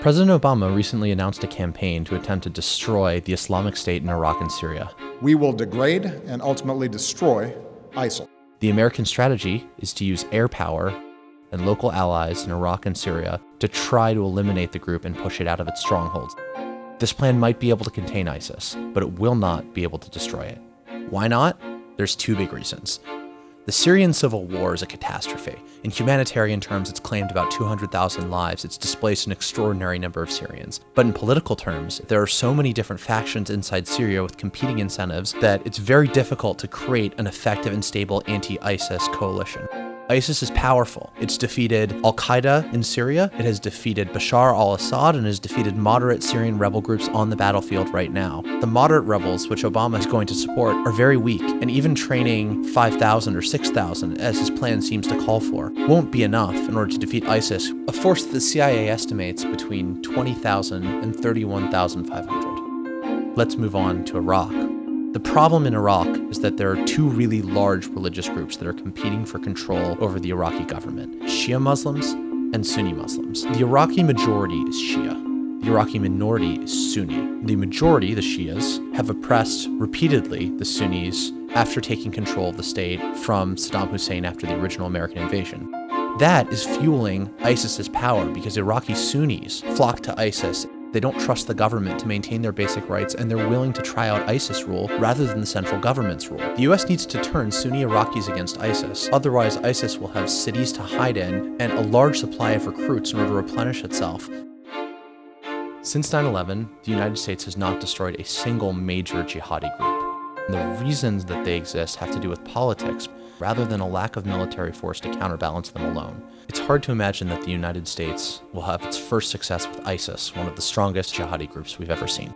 President Obama recently announced a campaign to attempt to destroy the Islamic State in Iraq and Syria. We will degrade and ultimately destroy ISIL. The American strategy is to use air power and local allies in Iraq and Syria to try to eliminate the group and push it out of its strongholds. This plan might be able to contain ISIS, but it will not be able to destroy it. Why not? There's two big reasons. The Syrian civil war is a catastrophe. In humanitarian terms, it's claimed about 200,000 lives. It's displaced an extraordinary number of Syrians. But in political terms, there are so many different factions inside Syria with competing incentives that it's very difficult to create an effective and stable anti-ISIS coalition. ISIS is powerful. It's defeated al-Qaeda in Syria, it has defeated Bashar al-Assad, and has defeated moderate Syrian rebel groups on the battlefield right now. The moderate rebels, which Obama is going to support, are very weak, and even training 5,000 or 6,000, as his plan seems to call for, won't be enough in order to defeat ISIS, a force that the CIA estimates between 20,000 and 31,500. Let's move on to Iraq. The problem in Iraq is that there are two really large religious groups that are competing for control over the Iraqi government: Shia Muslims and Sunni Muslims. The Iraqi majority is Shia. The Iraqi minority is Sunni. The majority, the Shias, have oppressed repeatedly the Sunnis after taking control of the state from Saddam Hussein after the original American invasion. That is fueling ISIS's power because Iraqi Sunnis flock to ISIS. They don't trust the government to maintain their basic rights, and they're willing to try out ISIS rule rather than the central government's rule. The US needs to turn Sunni Iraqis against ISIS. Otherwise, ISIS will have cities to hide in and a large supply of recruits in order to replenish itself. Since 9/11, the United States has not destroyed a single major jihadi group. And the reasons that they exist have to do with politics, rather than a lack of military force to counterbalance them alone. It's hard to imagine that the United States will have its first success with ISIS, one of the strongest jihadi groups we've ever seen.